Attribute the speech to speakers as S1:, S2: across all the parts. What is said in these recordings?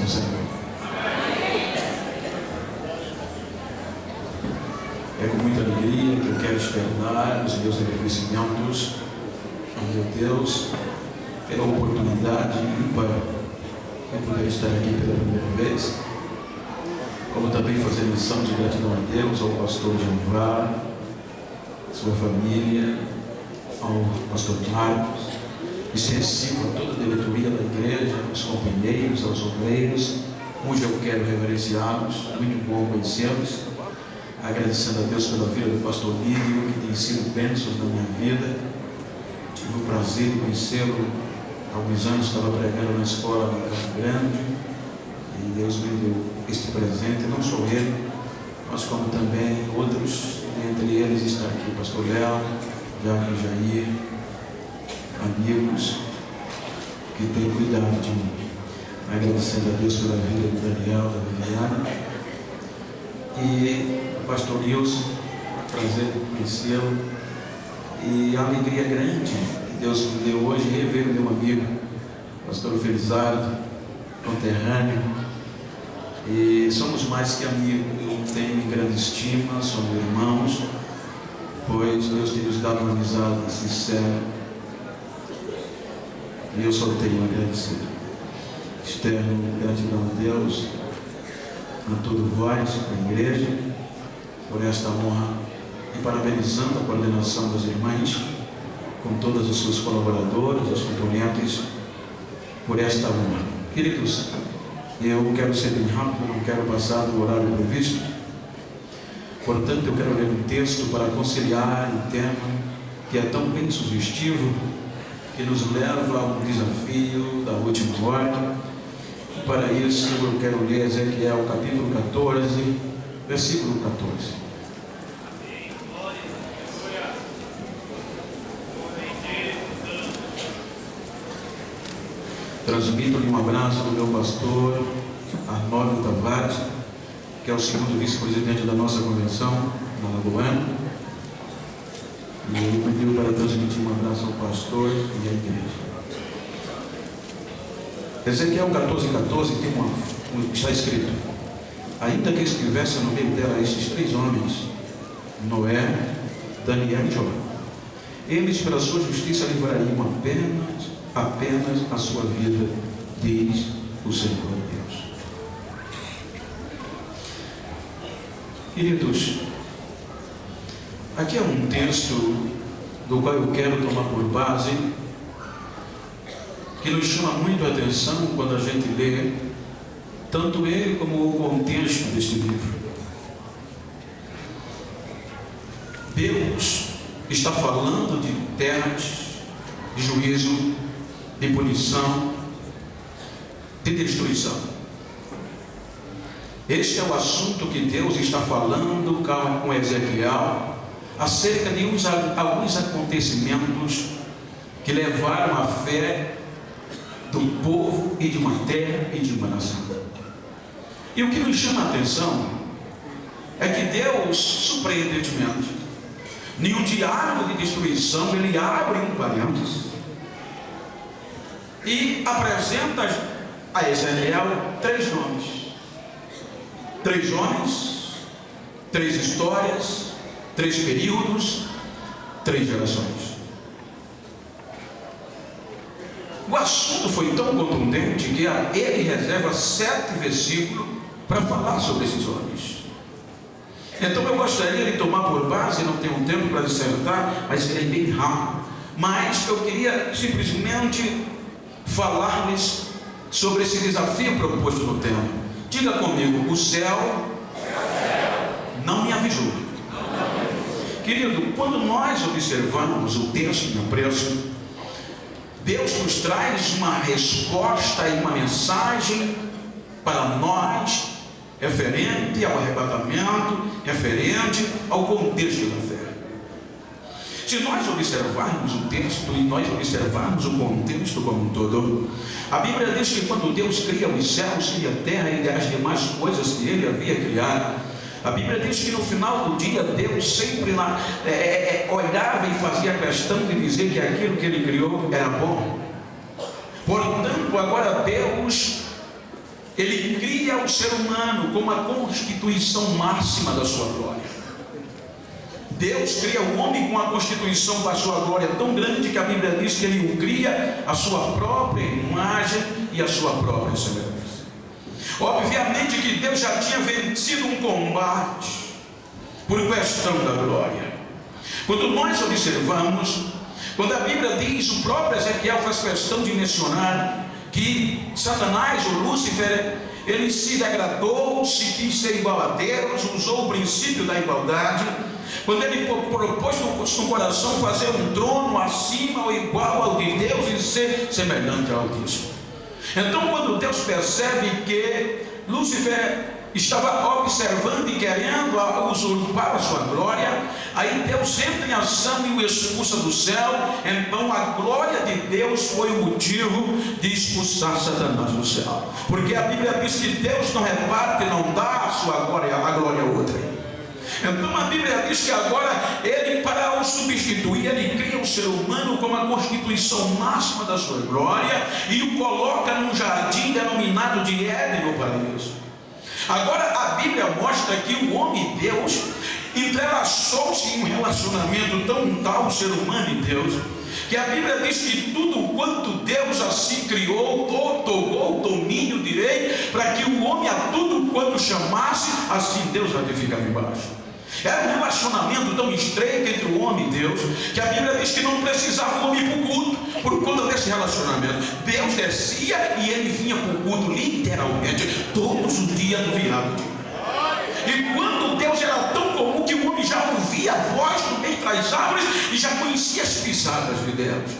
S1: do Senhor. É com muita alegria que eu quero externar os meus agradecimentos ao meu Deus pela oportunidade ímpar de poder estar aqui pela primeira vez, como também fazer missão de gratidão a Deus, ao pastor Jeová, sua família, ao pastor Marcos, extensivo a toda a diretoria da igreja, aos companheiros, aos obreiros. Hoje eu quero reverenciá-los, muito bom conhecê-los, agradecendo a Deus pela vida do pastor Lídio, que tem sido bênçãos na minha vida. Tive o prazer de conhecê-lo há alguns anos, estava pregando na escola em Campo Grande, e Deus me deu este presente, não só ele, mas como também outros, entre eles está aqui o pastor Léo, Diácono Jair, amigos que têm cuidado de mim. Agradecendo a Deus pela vida do Daniel, da Viviana, e o pastor Nilson, prazer de conhecê-lo, e a alegria grande que Deus me deu hoje rever o meu amigo, pastor Felizardo, conterrâneo, e somos mais que amigos. Eu tenho grande estima, somos irmãos, pois Deus tem nos dado uma amizade sincera, e eu só tenho a agradecer. Externo gratidão a Deus, a todos vós, a igreja, por esta honra, e parabenizando a coordenação das irmãs, com todas as suas colaboradoras, as componentes, por esta honra. Queridos, eu quero ser bem rápido, não quero passar do horário previsto, portanto eu quero ler um texto para conciliar o tema que é tão bem sugestivo, que nos leva a um desafio da última hora. E para isso eu quero ler Ezequiel capítulo 14, versículo 14. Transmito-lhe um abraço do meu pastor Arnoldo Tavares, que é o segundo vice-presidente da nossa convenção na Lagoana, e ele pediu para transmitir um abraço ao pastor e à igreja. Ezequiel 14:14 está escrito: ainda que estivesse no meio dela estes três homens, Noé, Daniel e Jó, eles pela sua justiça livrariam apenas a sua vida, diz o Senhor Deus. Queridos, aqui é um texto do qual eu quero tomar por base, que nos chama muito a atenção quando a gente lê, tanto ele como o contexto deste livro. Deus está falando de terras, de juízo, de punição, de destruição. Este é o assunto que Deus está falando com Ezequiel acerca de alguns acontecimentos que levaram à fé de um povo e de uma terra e de uma nação. E o que nos chama a atenção é que Deus, surpreendentemente, nenhum diálogo de destruição, ele abre um parênteses e apresenta a Ezequiel três nomes, três homens, três histórias, três períodos, três gerações. O assunto foi tão contundente que ele reserva 7 versículos para falar sobre esses homens. Então eu gostaria de tomar por base, não tenho tempo para dissertar, mas serei bem rápido. Mas eu queria simplesmente falar-lhes sobre esse desafio proposto no tema. Diga comigo: o céu não me avisou. Querido, quando nós observamos o texto de apreço, Deus nos traz uma resposta e uma mensagem para nós, referente ao arrebatamento, referente ao contexto da fé. Se nós observarmos o texto e nós observarmos o contexto como um todo, a Bíblia diz que quando Deus cria os céus, cria a terra e as demais coisas que Ele havia criado, a Bíblia diz que no final do dia Deus sempre olhava e fazia questão de dizer que aquilo que Ele criou era bom. Portanto, agora Deus Ele cria o ser humano com a constituição máxima da sua glória. Deus cria o homem com a constituição da sua glória tão grande que a Bíblia diz que ele o cria a sua própria imagem e a sua própria semelhança. Obviamente que Deus já tinha vencido um combate por questão da glória. Quando nós observamos, quando a Bíblia diz, o próprio Ezequiel faz questão de mencionar que Satanás, o Lúcifer, ele se degradou, se quis ser igual a Deus, usou o princípio da igualdade, quando ele propôs no coração fazer um trono acima ou igual ao de Deus e ser semelhante ao Altíssimo. Então, quando Deus percebe que Lúcifer estava observando e querendo usurpar a sua glória, aí Deus entra em ação e o expulsa do céu. Então a glória de Deus foi o motivo de expulsar Satanás do céu, porque a Bíblia diz que Deus não reparte, não dá a sua glória, a glória a outra. Então a Bíblia diz que agora ele, para o substituir, ele cria o ser humano com a constituição máxima da sua glória e o coloca num jardim denominado de Éden, no paraíso. Agora a Bíblia mostra que o homem e Deus entrelaçou-se em um relacionamento tão tal, o ser humano e Deus, que a Bíblia diz que tudo quanto Deus assim criou, otorgou domínio, direito, para que o homem a tudo quanto chamasse, assim Deus ratificava embaixo. Era um relacionamento tão estreito entre o homem e Deus, que a Bíblia diz que não precisava o homem ir para o culto, por conta desse relacionamento. Deus descia e ele vinha para o culto, literalmente, todos os dias no virado de manhã. E quando Deus era tão comum que o homem já ouvia a voz do meio das árvores e já conhecia as pisadas de Deus.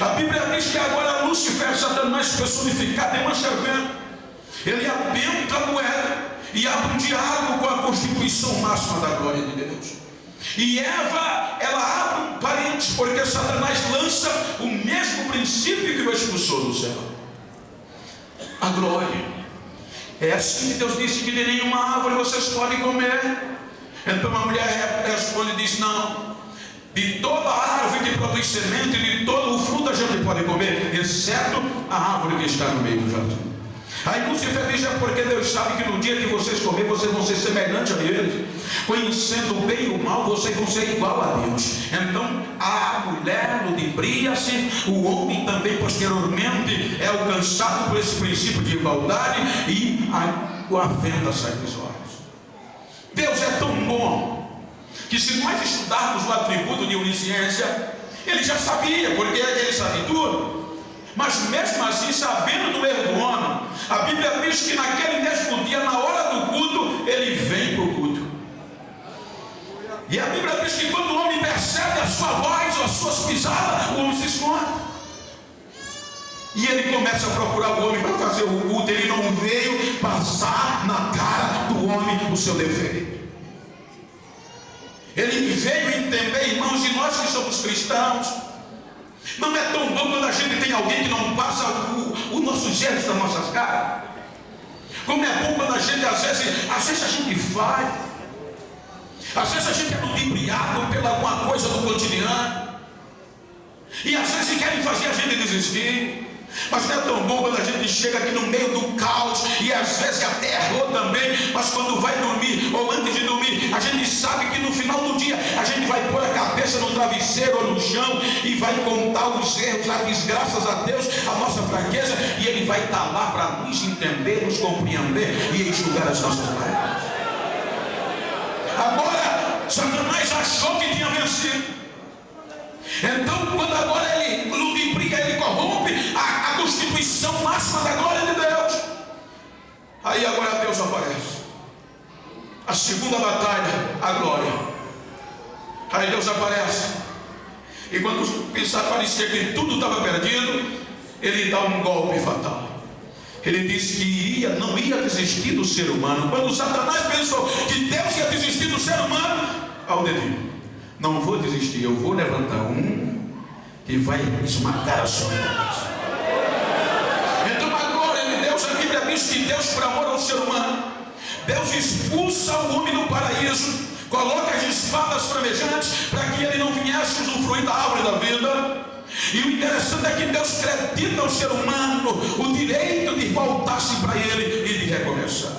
S1: A Bíblia diz que agora Lúcifer, Satanás personificado em uma serpente, ele abença a moeda e abre um diálogo com a constituição máxima da glória de Deus. E Eva, ela abre um parênteses, porque Satanás lança o mesmo princípio que o expulsou do céu: a glória. É assim que Deus disse que de nenhuma árvore vocês podem comer. Então a mulher responde e diz: não, de toda árvore que produz semente, de todo o fruto a gente pode comer, exceto a árvore que está no meio do jardim. Aí Lúcifer diz: é porque Deus sabe que no dia que vocês comerem, vocês vão ser semelhantes a eles, conhecendo o bem e o mal, vocês vão ser igual a Deus. Então a mulher ludibria-se, o homem também posteriormente é alcançado por esse princípio de igualdade e a venda sai dos olhos. Deus é tão bom que, se nós estudarmos o atributo de onisciência, ele já sabia, porque ele sabe tudo. Mas mesmo assim, sabendo do erro do homem, a Bíblia diz que naquele mesmo dia, na hora do culto, ele vem para o culto. E a Bíblia diz que quando o homem percebe a sua voz ou as suas pisadas, o homem se esconde. E ele começa a procurar o homem para fazer o culto. Ele não veio passar na cara do homem o seu defeito. Ele veio entender, irmãos, e nós que somos cristãos, não é tão bom quando a gente tem alguém que não passa o nosso gesto das nossas caras. Como é bom quando a gente, às vezes a gente faz, às vezes a gente é ludibriado pela alguma coisa do cotidiano, e às vezes querem fazer a gente desistir. Mas não é tão bom quando a gente chega aqui no meio do caos, e às vezes até errou também, mas quando vai dormir ou antes de dormir, a gente sabe que no final do dia a gente vai pôr a cabeça no travesseiro ou no chão e vai contar os erros, as desgraças a Deus, a nossa fraqueza, e Ele vai estar lá para nos entender, nos compreender e enxugar as nossas lágrimas. Agora Satanás achou que tinha vencido. Então, quando agora ele ludibria, ele corrompe a constituição máxima da glória de Deus, aí agora Deus aparece. A segunda batalha, a glória. Aí Deus aparece, e quando parecia que tudo estava perdido, ele dá um golpe fatal. Ele disse que não ia desistir do ser humano. Quando Satanás pensou que Deus ia desistir do ser humano, ao dedinho: não vou desistir, eu vou levantar um que vai esmagar a sua cabeça. Então a glória de Deus, a Bíblia diz que Deus, por amor ao ser humano, Deus expulsa o homem do paraíso, coloca as espadas flamejantes para que ele não viesse usufruir da árvore da vida. E o interessante é que Deus acredita ao ser humano o direito de voltar-se para ele e recomeçar.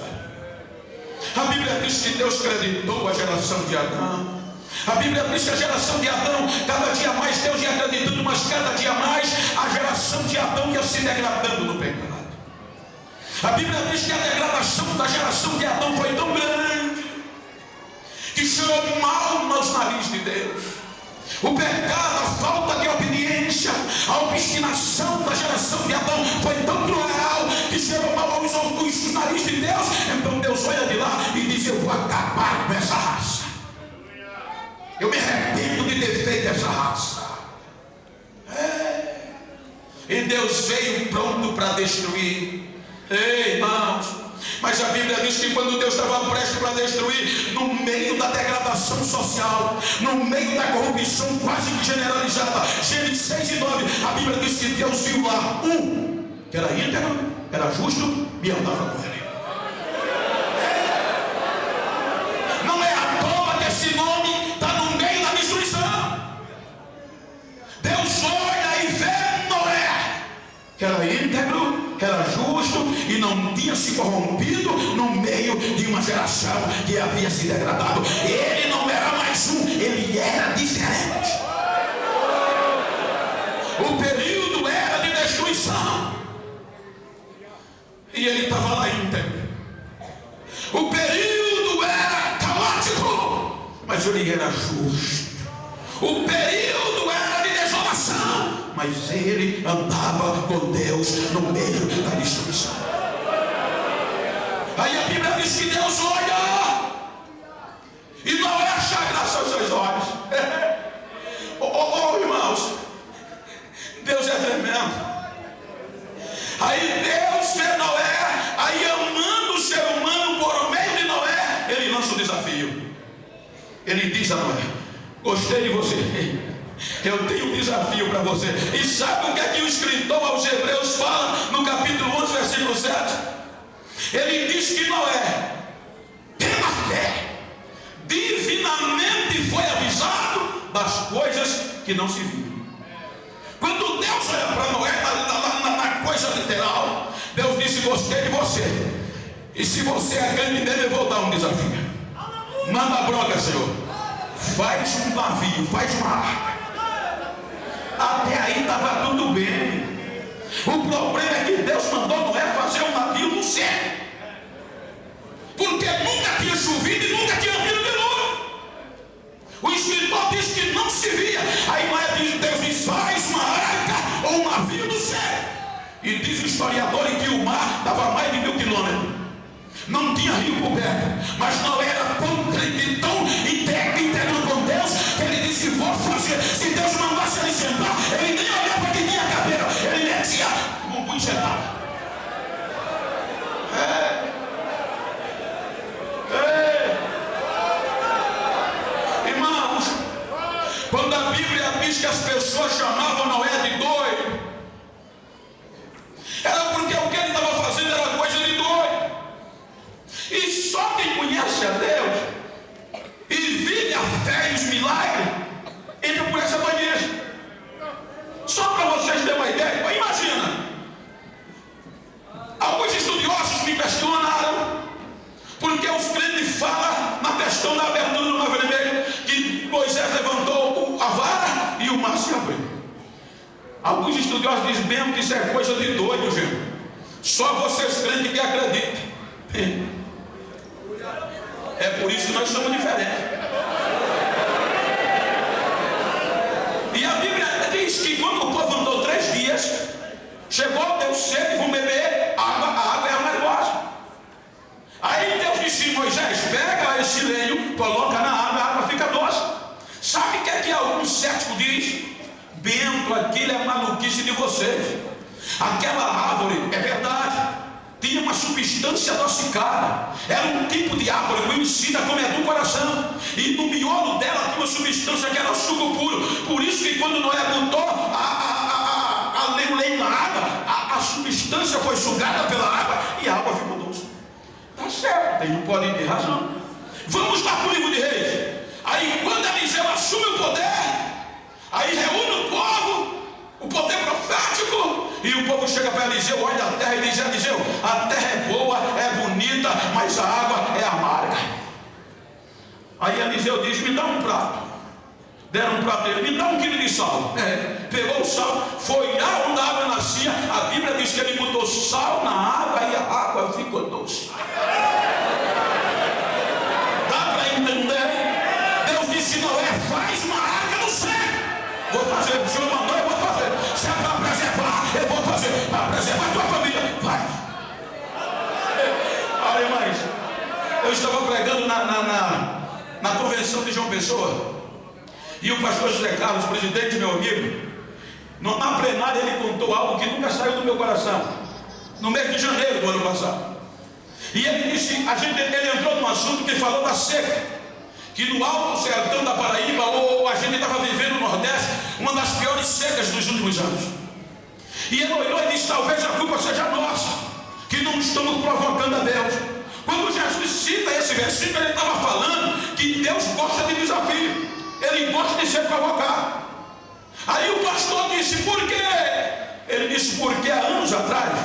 S1: A Bíblia diz que Deus creditou a geração de Adão. A Bíblia diz que a geração de Adão, cada dia mais Deus ia acreditando, mas cada dia mais a geração de Adão ia se degradando no pecado. A Bíblia diz que a degradação da geração de Adão foi tão grande que cheirou mal nos narizes de Deus. O pecado, a falta de obediência, a obstinação da geração de Adão foi tão cruel que cheirou mal aos narizes de Deus. Então Deus olha de lá e diz: eu vou acabar com essa raça. Eu me arrependo de ter feito essa raça. E Deus veio pronto para destruir. Ei, irmãos, mas a Bíblia diz que quando Deus estava prestes para destruir, no meio da degradação social, no meio da corrupção quase que generalizada, Gênesis 6 e 9, a Bíblia diz que Deus viu lá um que era íntegro, era justo e andava com ele. Não é à toa que esse nome está no meio da destruição. Deus olha e vê Noé, que era íntegro, que era justo e não tinha se corrompido no meio de uma geração que havia se degradado. Ele não era mais um, ele era diferente. O período era de destruição e ele estava lá íntegro. O período era caótico, mas ele era justo. O período era de desolação, mas ele andava com Deus no meio da destruição. Aí a Bíblia diz que Deus olha e não é achar graça aos seus olhos. Irmãos, Deus é tremendo. Aí Deus vê Noé, aí amando o ser humano por meio de Noé, ele lança o desafio. Ele diz a Noé: gostei de você, eu tenho um desafio para você. E sabe o que é que o escritor aos Hebreus fala no capítulo 11, versículo 7? Ele diz que Noé, pela fé, divinamente foi avisado das coisas que não se viam. Quando Deus olha para Noé na coisa literal, Deus disse: gostei de você, e se você é grande dele, eu vou dar um desafio. Manda a bronca, Senhor. Faz um navio, faz uma arca. Até aí estava tudo bem. O problema é que Deus mandou Noé fazer um navio no céu, porque nunca tinha chovido e nunca tinha havido dilúvio. O escritor diz que não se via. Aí Noé diz: Deus diz: faz uma arca ou um navio no céu. E diz o historiador que o mar estava a mais de 1000 quilômetros. Não tinha rio por perto, mas Noé era tão crente, tão íntegro com Deus, que ele disse: vou fazer. Se Deus mandasse ele sentar, ele nem olhava que tinha cadeira, ele metia um punho sentado. Irmãos, quando a Bíblia diz que as pessoas chamavam Noé de doido, era porque o que ele estava fazendo era coisa de doido. E só quem conhece a Deus e vive a fé e os milagres entra por essa bandeira. Só para vocês terem uma ideia, imagina, alguns estudiosos me questionaram porque os crentes falam na questão da abertura do Mar Vermelho que Moisés levantou a vara e o mar se abriu. Alguns estudiosos dizem mesmo que isso é coisa de doido, gente. Só vocês crentes que acreditam. É por isso que nós somos diferentes. E a Bíblia diz que quando o povo andou 3 dias, chegou, deu sede, vão beber água, a água é amargosa. Aí Deus disse: Moisés, pega esse lenho, coloca na água, a água fica doce. Sabe o que é que algum cético diz? Bento, aquilo é maluquice de vocês. Aquela árvore, é verdade, tinha uma substância adocicada. Era um tipo de árvore conhecida como edulcoração. E no miolo dela tinha uma substância que era suco puro. Por isso que quando Noé botou o leite na água, a substância foi sugada pela água e a água ficou doce. Tá certo, eles não podem ter razão. Vamos lá para o livro de Reis. Aí quando Eliseu assume o poder, aí reúne o povo, o poder profético, e o povo chega para Eliseu, olha a terra e diz: Eliseu, a terra é boa, é bonita, Aí Eliseu diz: me dá um prato. Deram um prato a ele: me dá 1 quilo de sal. Pegou o sal, foi lá onde a água nascia. A Bíblia diz que ele botou sal na água e a água ficou doce. Dá para entender? Deus disse: Noé, faz uma arca no céu. Vou fazer, o Senhor mandou, eu vou fazer. Se é para preservar, eu vou fazer. Para preservar a tua família, vai. Olha, irmãos, eu estava pregando na convenção de João Pessoa. E o pastor José Carlos, presidente, meu amigo, na plenária ele contou algo que nunca saiu do meu coração. No mês de janeiro do ano passado. E ele disse, ele entrou num assunto que falou da seca. Que no alto sertão da Paraíba, ou a gente estava vivendo no Nordeste, uma das piores secas dos últimos anos. E ele olhou e disse: talvez a culpa seja nossa, que não estamos provocando a Deus. Quando Jesus cita esse versículo, ele estava falando que Deus gosta de desafio. Ele gosta de ser provocado. Aí o pastor disse: por quê? Ele disse: porque há anos atrás,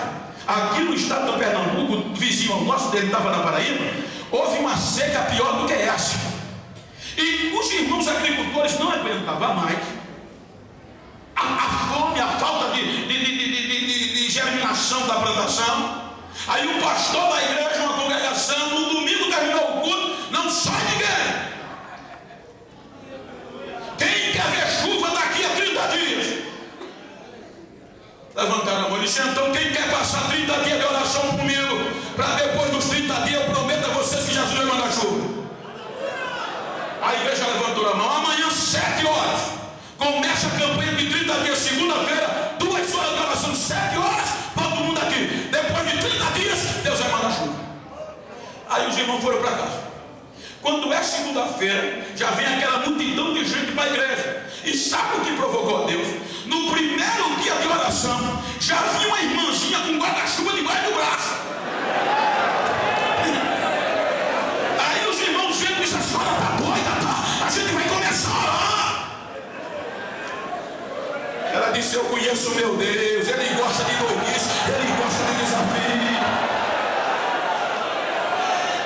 S1: aqui no estado do Pernambuco, vizinho ao nosso, dele estava na Paraíba, houve uma seca pior do que essa. E os irmãos agricultores não aguentavam mais a fome, a falta de germinação da plantação. Aí o pastor da igreja, uma congregação, no domingo terminou o culto: não sai ninguém. Quem quer ver chuva daqui a 30 dias? Levantaram a mão e disse: então quem quer passar 30 dias de oração comigo, para depois dos 30 dias eu prometo a vocês que Jesus vai mandar chuva? A igreja levantou a mão. Amanhã 7 horas começa a campanha de 30 dias, segunda-feira, 2 horas de oração, 7 horas, todo mundo aqui. Depois de 30 dias Deus vai mandar chuva. Aí os irmãos foram para casa. Quando é segunda-feira, já vem aquela multidão de gente para a igreja. E sabe o que provocou a Deus? No primeiro dia de oração, já vi uma irmãzinha com guarda-chuva debaixo do braço. Aí os irmãos viram e disseram: a senhora está doida, tá? A gente vai começar a orar. Ela disse: eu conheço o meu Deus, Ele gosta de doidice, Ele gosta de desafio.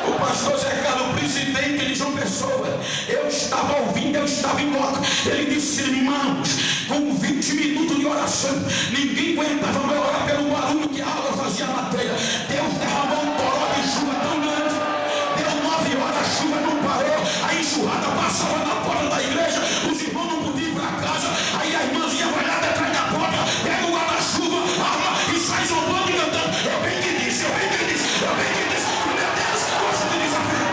S1: O pastor Zé Carlos, presidente de João Pessoa, eu estava ouvindo, eu estava em loco. Ele disse: irmãos, com 20 minutos de oração, ninguém aguentava mais orar pelo barulho que a água fazia na telha. Deus derramou um toró de chuva tão grande. Deu 9 horas, a chuva não parou. A enxurrada passava na porta da igreja. Os irmãos não podiam ir para casa. Aí a irmãzinha vai lá detrás da porta, pega o guarda-chuva, arma e sai zombando e cantando: eu bem que disse, eu bem que disse, eu bem que disse. Meu Deus, gosta de desafio.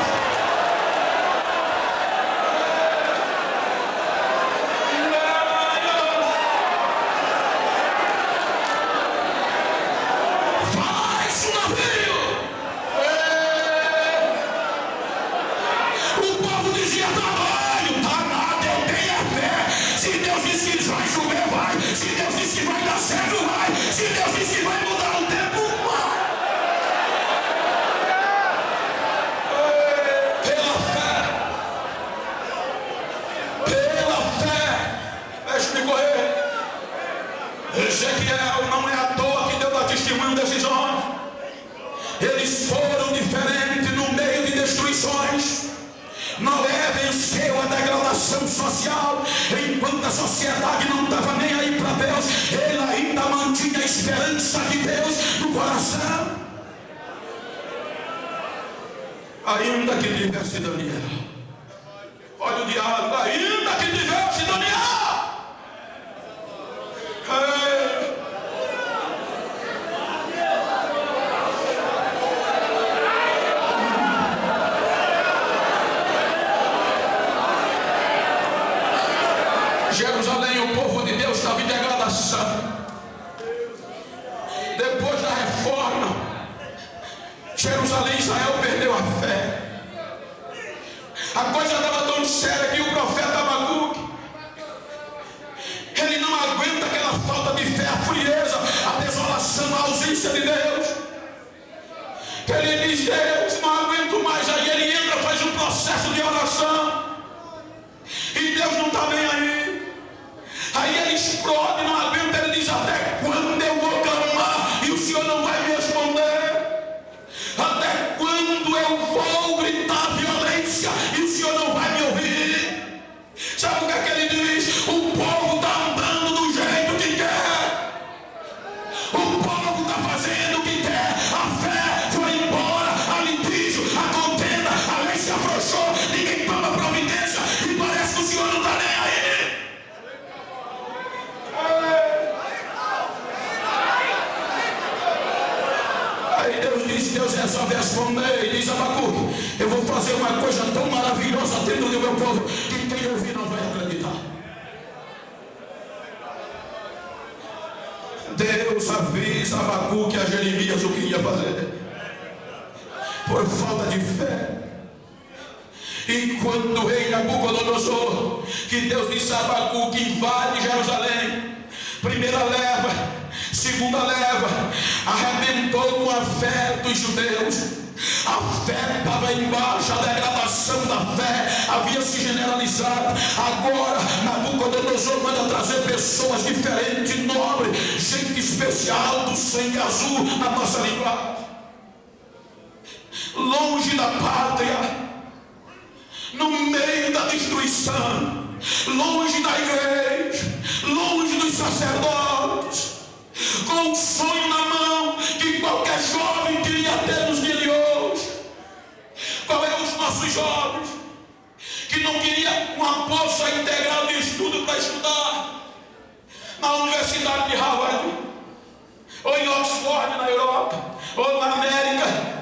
S1: Ezequiel não é à toa que deu a testemunho desses homens. Eles foram diferentes no meio de destruições. Noé venceu a degradação social. Enquanto a sociedade não estava nem aí para Deus, ele ainda mantinha a esperança de Deus no coração. Ainda que tivesse Daniel, olha o diabo, ainda que tivesse Daniel. Jerusalém, o povo de Deus estava em degradação. Depois da reforma, Jerusalém, Israel perdeu a fé. A coisa estava tão séria que o profeta Abacuque, ele não aguenta aquela falta de fé, a frieza, a desolação, a ausência de Deus. Ele diz: Deus, não aguento mais. Aí ele entra, faz um processo de oração, e Deus não está bem aí. Aí ele explode, não aguenta. Ele diz: até quando eu vou clamar e o Senhor não vai me responder? Até quando eu vou gritar violência e o Senhor não vai me resolve responder e diz: Abacuque, eu vou fazer uma coisa tão maravilhosa dentro do meu povo que quem ouvir não vai acreditar. Deus avisa Abacuque a Jeremias o que ia fazer, por falta de fé. E quando o rei Nabucodonosor, que Deus disse a Abacuque: invade Jerusalém, primeira leva, segunda leva, arrebentou com a fé dos judeus. A fé estava embaixo, a degradação da fé havia se generalizado. Agora Nabucodonosor manda trazer pessoas diferentes, nobres, gente especial, do sangue azul na nossa língua, longe da pátria, no meio da destruição, longe da igreja, longe dos sacerdotes, com um sonho na mão que qualquer jovem queria ter nos dias de hoje. Qual é os nossos jovens que não queria uma bolsa integral de estudo para estudar na Universidade de Harvard, ou em Oxford na Europa, ou na América?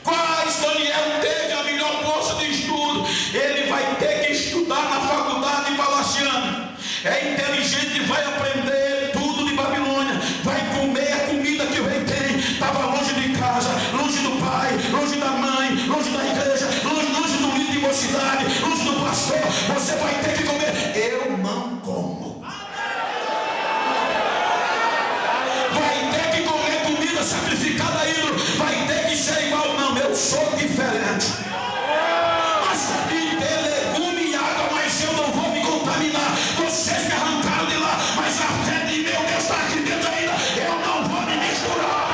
S1: Quais Daniel teve a melhor bolsa de estudo? Ele vai ter que estudar na faculdade palaciana. É inteligente, vai aprender tudo de Babilônia, vai comer a comida que o rei tem. Estava longe de casa, longe do pai, longe da mãe, longe da igreja, longe do líder de mocidade, longe do pastor. Você vai ter que comer. Eu não como. Vai ter que comer comida sacrificada a ídolo. Vai ter que ser igual. Não, eu sou diferente. Mas me dê legume e água, mas eu não vou me contaminar. Vocês me arrancaram de lá, mas a fé de meu Deus está aqui dentro ainda. Eu não vou me misturar.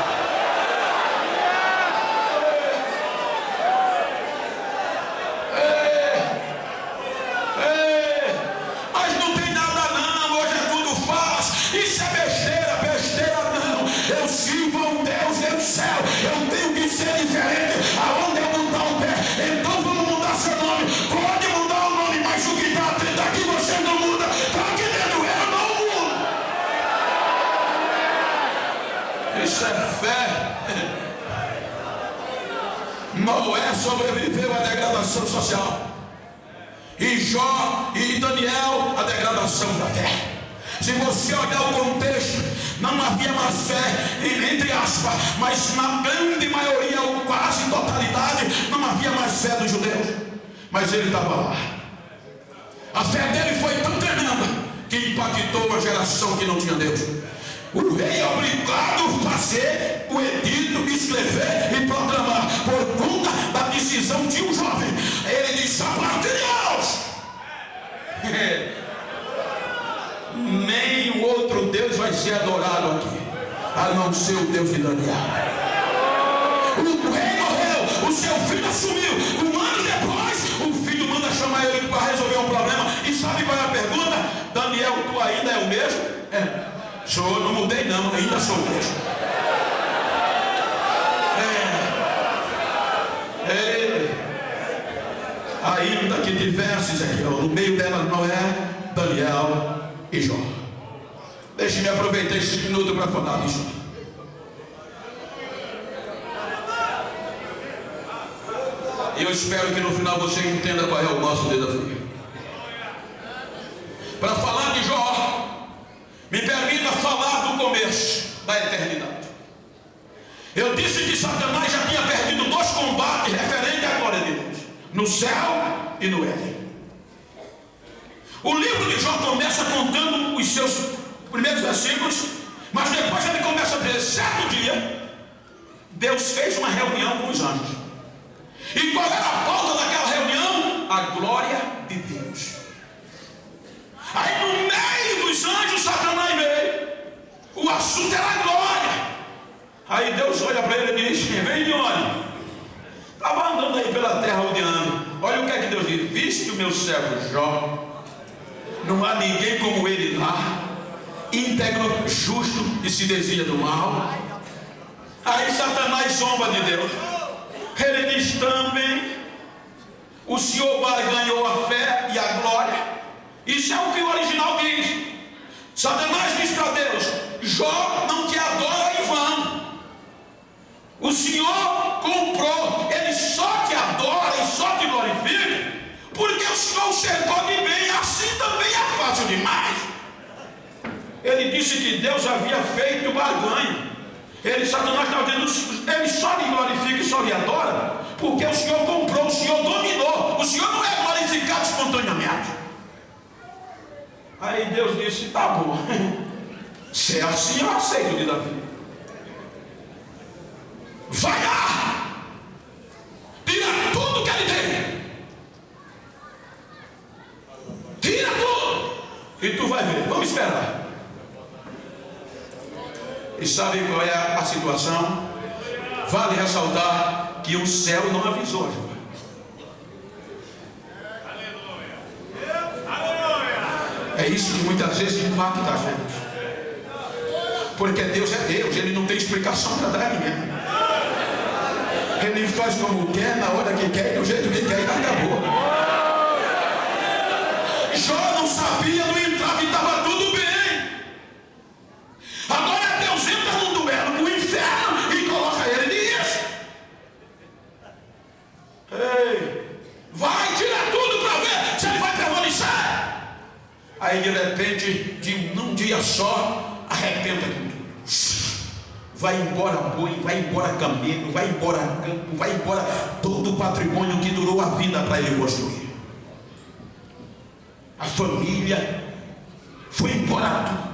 S1: Mas não tem nada não, hoje é tudo fácil. Isso é besteira, besteira não. Eu sirvo a um Deus do céu. Eu tenho que ser diferente aonde eu botar o pé. Então vamos mudar seu nome. Pode mudar o nome, mas o que está dentro aqui você não muda. Está aqui dentro, eu não mudo. Isso é fé. Noé sobreviveu à degradação social, e Jó e Daniel a degradação da fé. Se você olhar o contexto, não havia mais fé, entre aspas, mas na grande maioria, ou quase totalidade, não havia mais fé dos judeus. Mas ele estava lá. A fé dele foi tão tremenda que impactou uma geração que não tinha Deus. O rei é obrigado a fazer o edito, escrever e proclamar por conta da decisão de um jovem. Ele disse: a parte de Deus, nem outro Deus vai ser adorado aqui, a não ser o Deus de Daniel. O rei morreu, o seu filho assumiu. Um ano depois, o filho manda chamar ele para resolver um problema. E sabe qual é a pergunta? Daniel, tu ainda é o mesmo? É. Senhor, não mudei não, ainda sou o mesmo. Ainda que tivesse, Ezequiel, no meio dela Noé, Daniel e Jó. Deixe-me aproveitar esse minuto para falar disso. E eu espero que no final você entenda qual é o nosso desafio. Para falar de Jó, me permita falar do começo da eternidade. Eu disse que Satanás já tinha perdido 2 combates referentes à glória de Deus, no céu e no Éden. O livro de Jó começa contando os seus primeiros versículos, mas depois ele começa a dizer: certo dia, Deus fez uma reunião com os anjos. E qual era a pauta daquela reunião? A glória de Deus. Aí no meio dos anjos, Satanás veio. O assunto era a glória. Aí Deus olha para ele e diz: vem de onde? Estava andando aí pela terra rodeando. Olha o que é que Deus diz: viste o meu servo Jó? Não há ninguém como ele lá, íntegro, justo e se desvia do mal. Aí Satanás zomba de Deus. Ele diz também: o Senhor ganhou a fé e a glória. Isso é o que o original diz. Satanás diz para Deus: Jó não te adora em vão. O Senhor o Senhor o cercou de bem, assim também é fácil demais. Ele disse que Deus havia feito barganha. Satanás está dizendo, ele só lhe glorifica e só lhe adora, porque o Senhor comprou, o Senhor dominou. O Senhor não é glorificado espontaneamente. Aí Deus disse, tá bom, se é assim eu aceito de Davi. Vai lá, tira tudo que ele tem, tira tudo, e tu vai ver, vamos esperar. E sabe qual é a situação? Vale ressaltar que o céu não avisou. É isso que muitas vezes impacta a gente. Porque Deus é Deus, Ele não tem explicação para dar a ninguém. Ele faz como quer, na hora que quer, do jeito que quer e acabou. Jó não sabia, não entrava e estava tudo bem. Agora Deus entra num duelo com o inferno e coloca ele nisso. Ei, vai tirar tudo para ver se ele vai permanecer. Aí de repente, num dia só, arrebenta com tudo. Vai embora boi, vai embora camelo, vai embora campo, vai embora todo o patrimônio que durou a vida para ele construir. A família foi embora tudo.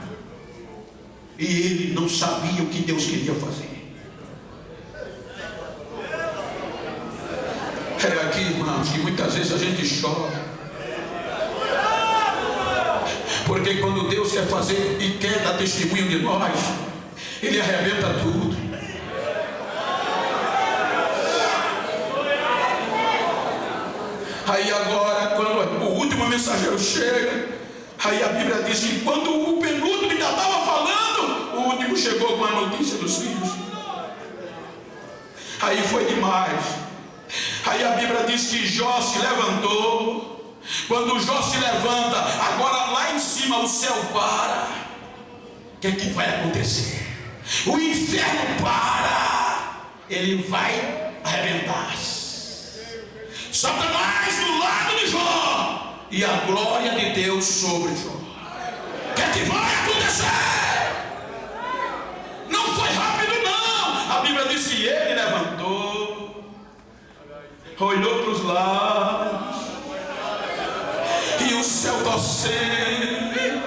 S1: E ele não sabia o que Deus queria fazer. É aqui, irmãos, que muitas vezes a gente chora. Porque quando Deus quer fazer e quer dar testemunho de nós, Ele arrebenta tudo. Aí agora, quando o último mensageiro chega, aí a Bíblia diz que quando o penúltimo ainda estava falando, o último chegou com a notícia dos filhos. Aí foi demais. Aí a Bíblia diz que Jó se levantou. Quando Jó se levanta, agora lá em cima o céu para. O que é que vai acontecer? O inferno para. Ele vai arrebentar. Satanás do lado de Jó e a glória de Deus sobre Jó. O que é que vai acontecer? Não foi rápido não. A Bíblia diz que ele levantou, olhou para os lados e o céu descendo.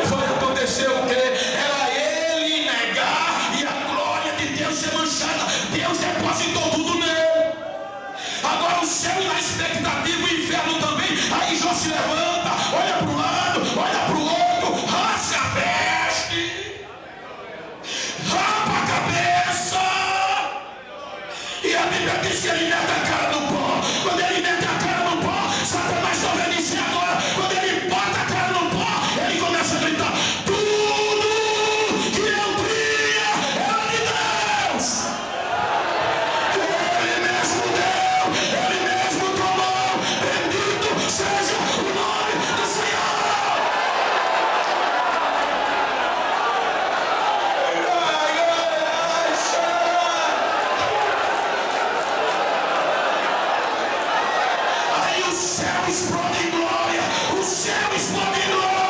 S1: Vai acontecer o que? Era ele negar e a glória de Deus ser manchada. Deus depositou tudo nele. Agora o céu na expectativa, o inferno também. Aí Jó se levanta, olha para um lado, olha para o outro, rasga a veste, rapa a cabeça. E a Bíblia diz que ele mete a cara no pó. Quando ele mete a cara no pó, Satanás está vendo isso agora. Quando ele bota a cara no pó, ele começa a gritar: tudo que eu cria é de Deus. Ele mesmo deu, ele mesmo tomou. Bendito seja o nome do Senhor. Aí o céu explode em glória. O céu explode em glória.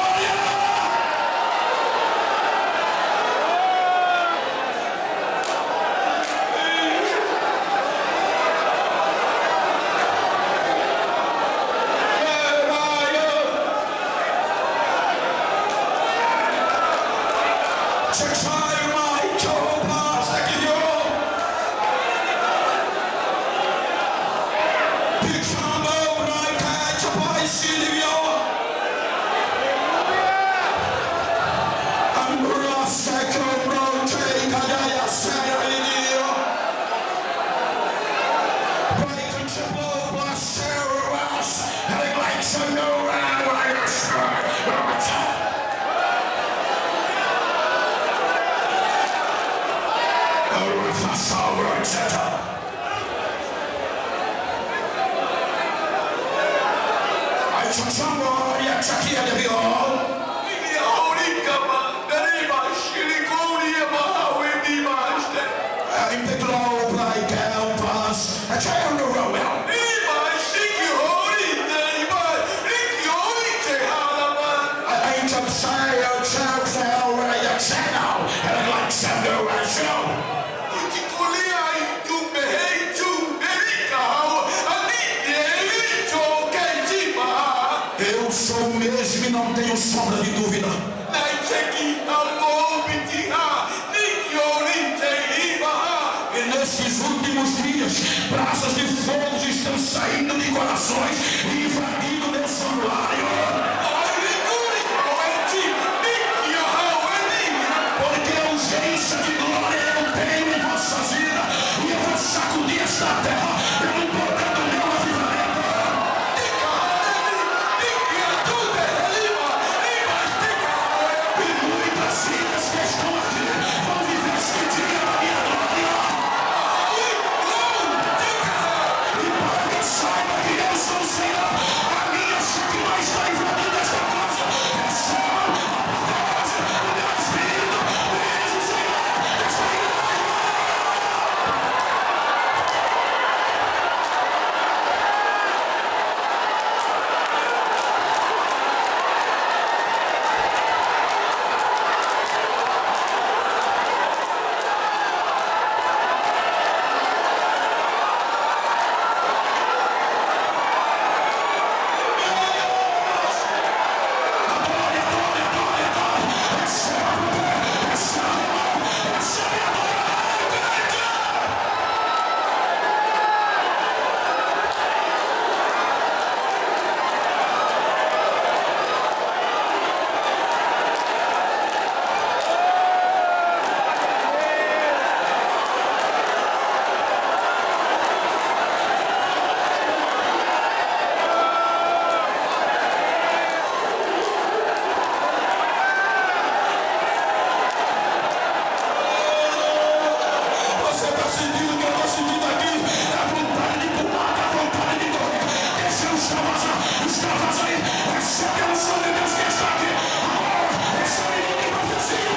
S1: sombra de dúvida. E nesses últimos dias, brasas de fogo estão saindo de corações e invadindo meu santuário. Porque a urgência de glória eu tenho em vossas vidas, e eu vou sacudir esta terra pelo poder do meu avivamento. E muitas vidas que estão aqui vão viver esse dia da minha glória. E para que saiba que eu sou o Senhor, a minha Shekinah está invadindo esta casa. Receba a potência do meu Espírito, diz o Senhor desta igreja. Você está sentindo o que eu estou sentindo aqui? É a vontade de pular, é a vontade de correr. Deixa eu extravasar aí. Recebe a unção de Deus que está aqui. Agora, recebe de profecia.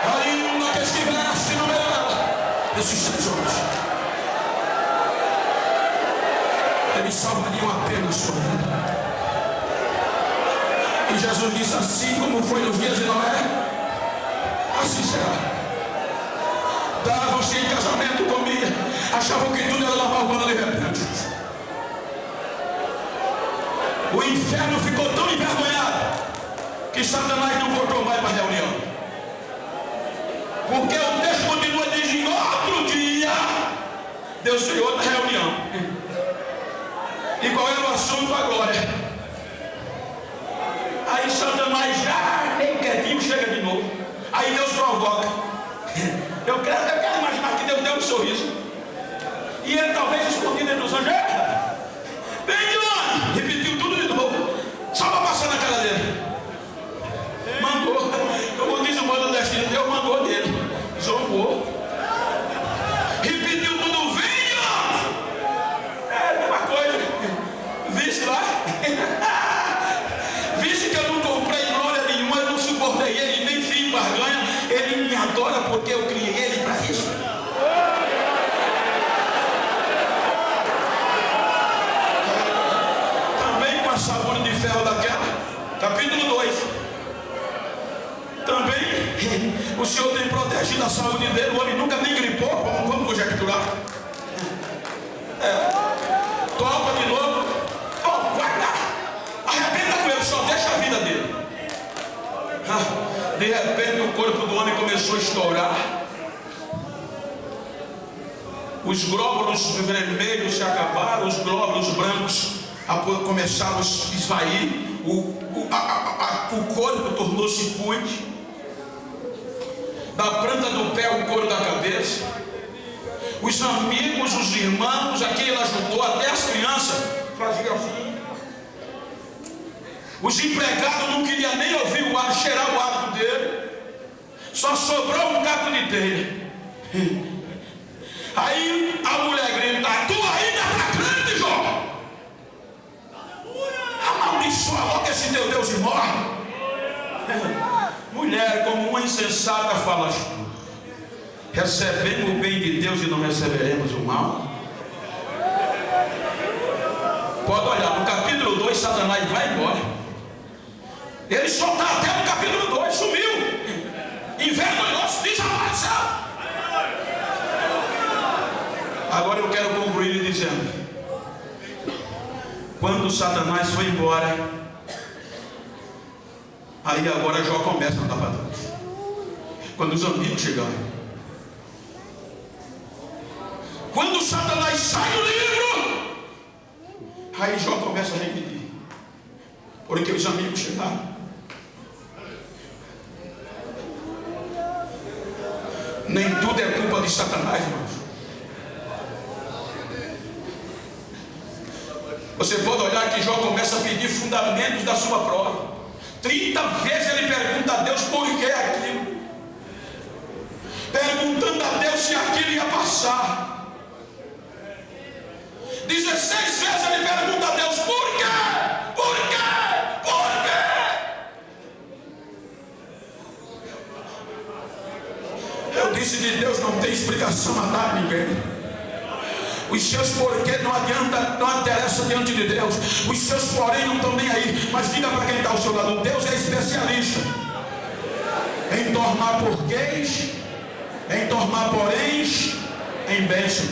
S1: Aí uma que estivesse no meio desses 3 homens, eles salvariam apenas sua vida. E Jesus disse: assim como foi nos dias de Noé, assim será. Davam-se em casamento, comia, achavam que tudo era normal, quando de repente o inferno ficou tão envergonhado que Satanás não voltou mais para a reunião. Porque o texto continua dizendo: outro dia Deus fez outra reunião. E qual era o assunto? A glória. Aí Satanás já nem quietinho chega de novo. Aí Deus provoca. Eu quero imaginar que Deus deu um sorriso. E ele talvez escondido entre os anjos: vem de onde? Repetiu tudo de novo, só para passar na cara dele. Mandou, como diz o mano do destino, Deus mandou dele. Zombou. Repetiu tudo: vem de onde? É a mesma coisa. Viste lá? Viste que eu não comprei glória nenhuma, eu não suportei ele, nem fiz barganha. Ele me adora porque eu criei ele para isso. Também com a saúde de ferro daquela. Capítulo 2. Também o Senhor tem protegido a saúde dele. O homem nunca nem gripou. Vamos conjecturar. Topa de novo. Vai dar. Arrebenta com ele, só deixa a vida dele. De repente o corpo do homem começou a estourar. Os glóbulos vermelhos se acabaram, os glóbulos brancos começaram a esvair. O corpo tornou-se pude. Da planta do pé ao couro da cabeça. Os amigos, os irmãos, aqui ele ajudou, até as crianças faziam assim. Os empregados não queriam nem ouvir o ar, cheirar o hábito dele. Só sobrou um caco de telha. Aí a mulher grita: tu ainda está crente, Jó? Amaldiçoa logo esse teu Deus e morre. Mulher, como uma insensata falas tu. Recebemos o bem de Deus e não receberemos o mal. Pode olhar, no capítulo 2, Satanás vai embora. Ele só está até no capítulo 2, sumiu. Inverno nosso desapareceu. Agora eu quero concluir dizendo: quando Satanás foi embora, aí agora Jó começa a andar para trás. Quando os amigos chegaram, quando Satanás sai do livro, aí Jó começa a repetir, porque os amigos chegaram. Nem tudo é culpa de Satanás, irmãos. Você pode olhar que Jó começa a pedir fundamentos da sua prova. 30 vezes ele pergunta a Deus por que aquilo, perguntando a Deus se aquilo ia passar. 16 vezes ele pergunta a Deus por quê? Por quê? Por quê? Eu disse de Deus não tem explicação a dar a ninguém. Os seus porquê não adianta, não interessa diante de Deus. Os seus porém não estão nem aí. Mas diga para quem está ao seu lado: Deus é especialista em tornar porquês, em tornar poréns em bênção.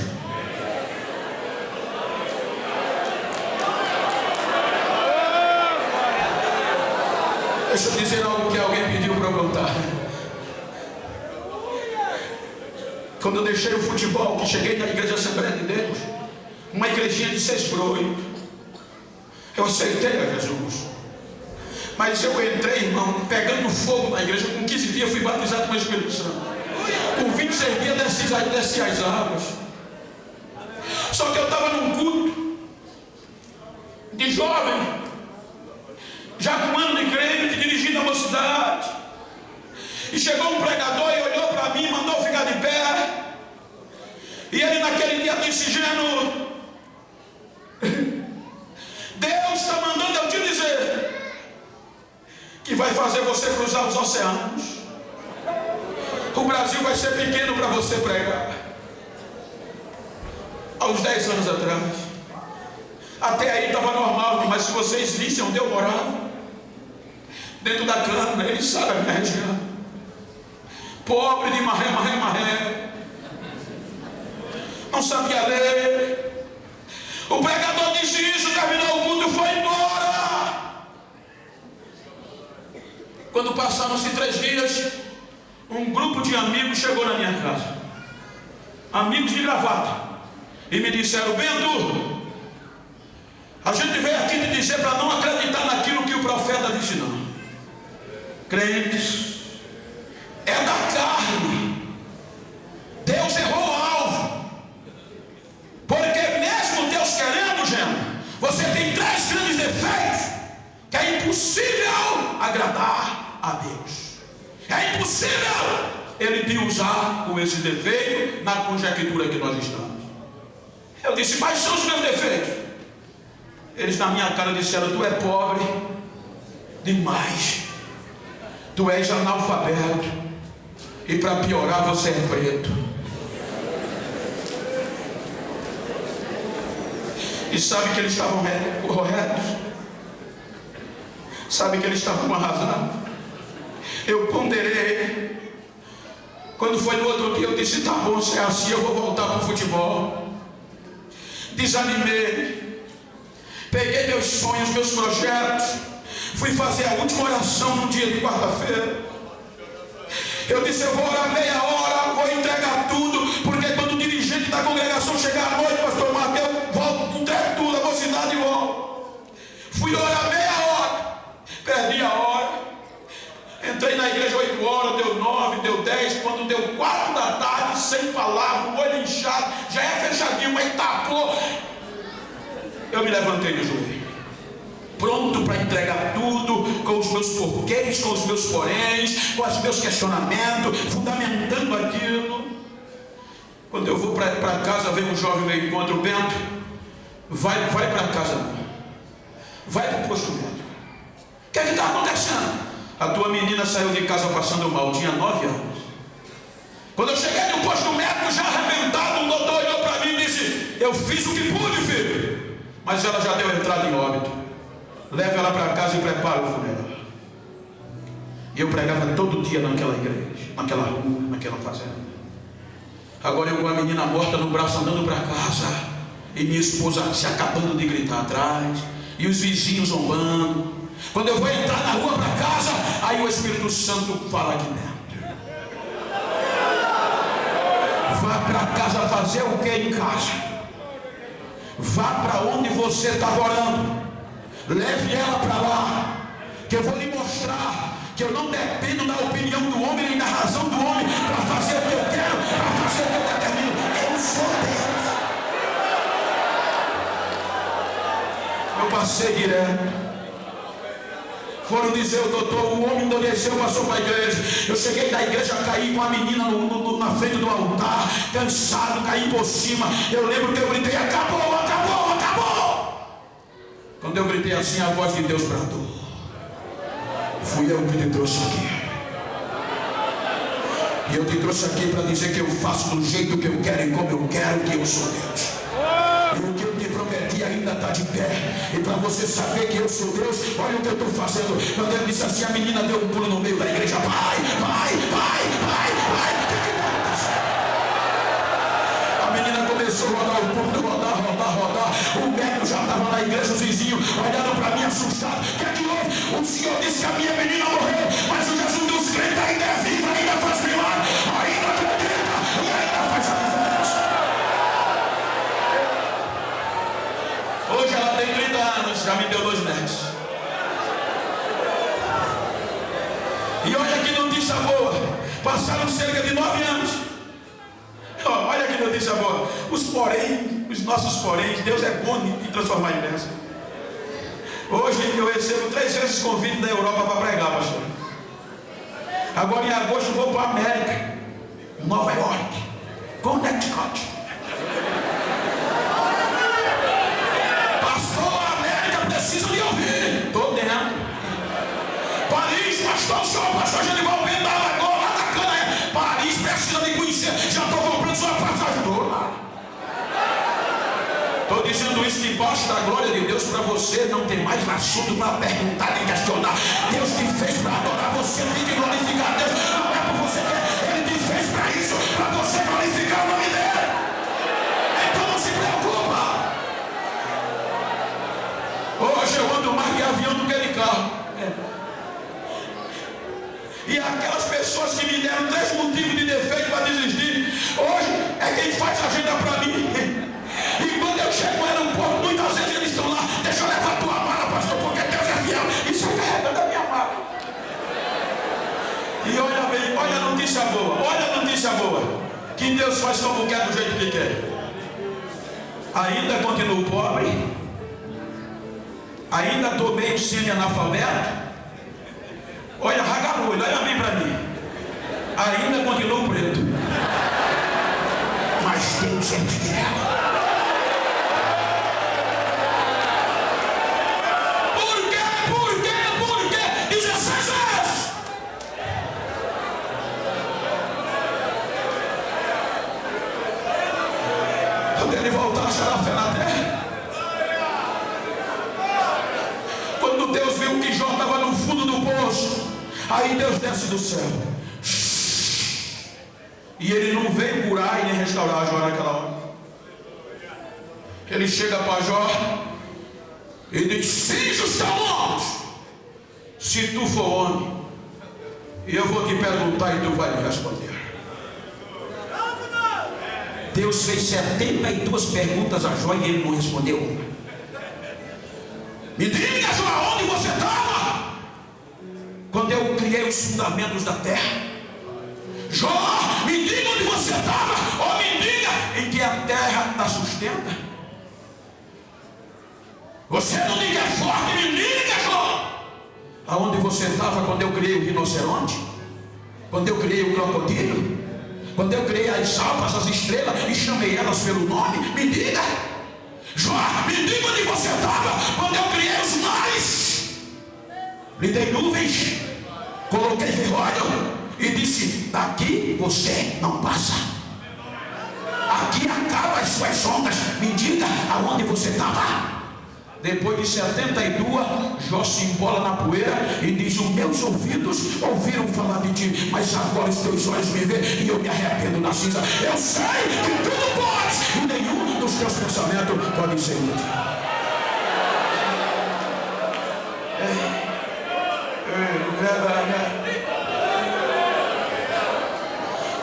S1: Deixa eu dizer algo que alguém pediu para eu contar. Quando eu deixei o futebol, que cheguei na igreja Assembleia de Deus, uma igrejinha de 6 por 8, eu aceitei a Jesus. Mas eu entrei, irmão, pegando fogo na igreja. Com 15 dias fui batizado com o Espírito Santo. Com 26 dias desci as águas. Só que eu estava num culto de jovem, já com um ano de crente, dirigindo a mocidade. E chegou um pregador e olhou para mim, mandou ficar de pé. E ele naquele dia disse: Geno, Deus está mandando eu te dizer que vai fazer você cruzar os oceanos. O Brasil vai ser pequeno para você pregar. Há uns 10 anos atrás, até aí estava normal, mas se vocês vissem onde eu morava, dentro da Câmara, eles sabem a minha região. Pobre de marré, não sabia ler. O pregador disse isso, terminou o culto e foi embora. Quando passaram-se 3 dias, um grupo de amigos chegou na minha casa, amigos de gravata, e me disseram: Bento, a gente veio aqui te dizer para não acreditar naquilo que o profeta disse, não. Crentes, é da carne. Deus errou o alvo. Porque mesmo Deus querendo, Geno, você tem 3 grandes defeitos que é impossível agradar a Deus. É impossível Ele te usar com esse defeito na conjectura que nós estamos. Eu disse: quais são os meus defeitos? Eles na minha cara disseram: tu é pobre demais, tu és analfabeto, e para piorar você é preto. E sabe que eles estavam corretos? Sabe que eles estavam com razão? Eu ponderei. Quando foi no outro dia, eu disse: tá bom, se é assim, eu vou voltar para o futebol. Desanimei. Peguei meus sonhos, meus projetos, fui fazer a última oração no dia de quarta-feira. Eu disse: eu vou orar meia hora, vou entregar tudo, porque quando o dirigente da congregação chegar à noite, pastor Mateus, volto, entrego tudo, a mocidade e volto. Fui orar meia hora, perdi a hora. Entrei na igreja 8 horas, deu 9, deu 10, quando deu 4 da tarde, sem palavra, o olho inchado, já é fechadinho, mas tapou. Eu me levantei do joelho, pronto para entregar tudo, com os meus porquês, com os meus poréns, com os meus questionamentos, fundamentando aquilo. Quando eu vou para casa, vem um jovem meu encontro: Bento, vai para casa, vai para o posto médico. O que está acontecendo? A tua menina saiu de casa passando mal, tinha 9 anos. Quando eu cheguei no posto médico, já arrebentado, um doutor olhou para mim e disse: eu fiz o que pude, filho. mas ela já deu entrada em óbito. Leve ela para casa e prepara o funeral. E eu pregava todo dia naquela igreja, naquela rua, naquela fazenda. Agora eu com a menina morta no braço andando para casa, e minha esposa se acabando de gritar atrás, e os vizinhos zombando. Quando eu vou entrar na rua para casa, aí o Espírito Santo fala aqui dentro: vá para casa fazer o que em casa? Vá para onde você estava orando, leve ela para lá, que eu vou lhe mostrar que eu não dependo da opinião do homem nem da razão do homem para fazer o que eu quero, para fazer o que eu determino. Eu sou Deus. Eu passei direto. Foram dizer o doutor, o homem endureceu, passou para a igreja. Eu cheguei da igreja, caí com a menina na frente do altar, cansado, caí por cima. Eu lembro que eu gritei: acabou, acabou, acabou. Quando eu gritei assim, a voz de Deus bradou: fui eu que te trouxe aqui. E eu te trouxe aqui para dizer que eu faço do jeito que eu quero e como eu quero, que eu sou Deus. E o que eu te prometi ainda está de pé. E para você saber que eu sou Deus, olha o que eu estou fazendo. Quando ele disse assim, a menina deu um pulo no meio da igreja: vai, vai, vai, vai, vai. A menina começou a rodar o púlpito, rodar, rodar, rodar. O médico já estava na igreja, os vizinhos olhando para mim assustado: o que é que houve? O senhor disse que a minha menina morreu, mas o Jesus dos crentes ainda é vivo, ainda faz milagre, ainda acredita e ainda faz a diferença. Hoje ela tem 30 anos, já me deu 2 netos. E olha que notícia boa, passaram cerca de 9 anos. Olha que notícia boa. Os nossos porém, Deus é bom em transformar em bênção. Hoje eu recebo 3 vezes convite da Europa para pregar, pastor. Agora em agosto eu vou para a América, Nova York, Connecticut. Pastor, a América precisa me ouvir. Estou dentro. Paris, pastor, o senhor, pastor Genival Bento da Lagoa, lá da Cana. Paris precisa me conhecer. Já estou comprando sua passagem. Estou lá. Estou dizendo isso debaixo da glória de Deus, para você não ter mais assunto para perguntar nem questionar. Deus te fez para adorar, você tem que glorificar a Deus. Não é por você que Ele te fez para isso, para você glorificar o nome dEle. Então não se preocupa. Hoje eu ando mais de avião do que de carro. E aquelas pessoas que me deram 3 motivos de defeito para desistir, hoje é quem faz agenda para mim. E quando eu chego no aeroporto, muitas vezes eles estão lá: deixa eu levar a tua mala, pastor, porque Deus é fiel. E sai carregando a minha mala. E olha bem, olha a notícia boa, olha a notícia boa, que Deus faz como quer, do jeito que quer. Ainda continuo pobre, ainda estou meio semi-analfabeto. Olha, ragamudo, olha bem para mim. Ainda continuo preto, mas Deus é fiel. Ele voltar a achar a fé na terra. Quando Deus viu que Jó estava no fundo do poço, aí Deus desce do céu. E ele não veio curar e nem restaurar Jó naquela hora. Ele chega para Jó e diz: filhos estão mortos. Se tu for homem, eu vou te perguntar e tu vai me responder. Deus fez 72 perguntas a Jó e ele não respondeu uma. Me diga, Jó, onde você estava quando eu criei os fundamentos da terra? Jó, me diga onde você estava, ou me diga em que a terra a sustenta. Você não diga é forte, me diga, Jó, aonde você estava quando eu criei o rinoceronte, quando eu criei o crocodilo, quando eu criei as almas, as estrelas e chamei elas pelo nome? Me diga, Jó, me diga onde você estava quando eu criei os mares, lhe dei nuvens, coloquei ferrolho e disse: daqui você não passa, aqui acaba as suas ondas. Me diga aonde você estava. Depois de 72, Jó se embola na poeira e diz: os meus ouvidos ouviram falar de ti, mas agora os teus olhos me veem e eu me arrependo na cinza. Eu sei que tudo pode e nenhum dos teus pensamentos pode ser útil.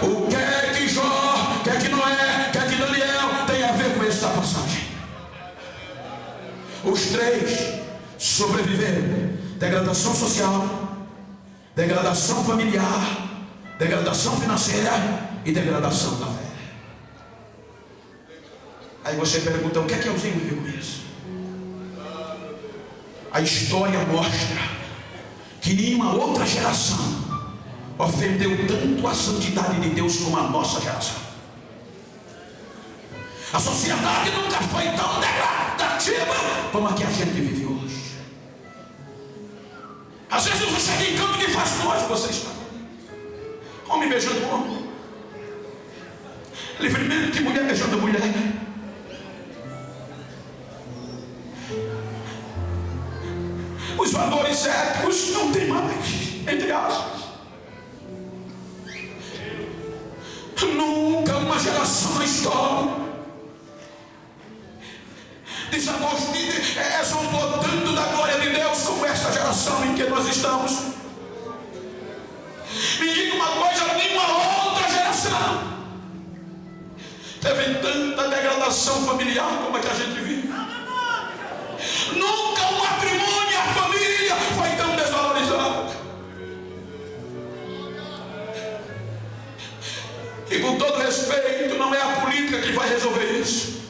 S1: O que é que Jó, o que é que Noé, o que é que Daniel tem a ver com esta passagem? Os três sobreviveram: degradação social, degradação familiar, degradação financeira e degradação da fé. Aí você pergunta: o que é que Euzinho viu com isso? A história mostra que nenhuma outra geração ofendeu tanto a santidade de Deus como a nossa geração. A sociedade nunca foi tão degradativa como a que a gente vive hoje. Às vezes você chega em campo que faz noite, você está homem beijando homem, livremente mulher beijando mulher. Os valores éticos não tem mais, entre aspas. Nunca uma geração na história exaltou tanto da glória de Deus como esta geração em que nós estamos. Me diga uma coisa: nenhuma outra geração teve tanta degradação familiar como a que a gente vive. Nunca o matrimônio e a família foi tão desvalorizado. E com todo respeito, não é a política que vai resolver isso.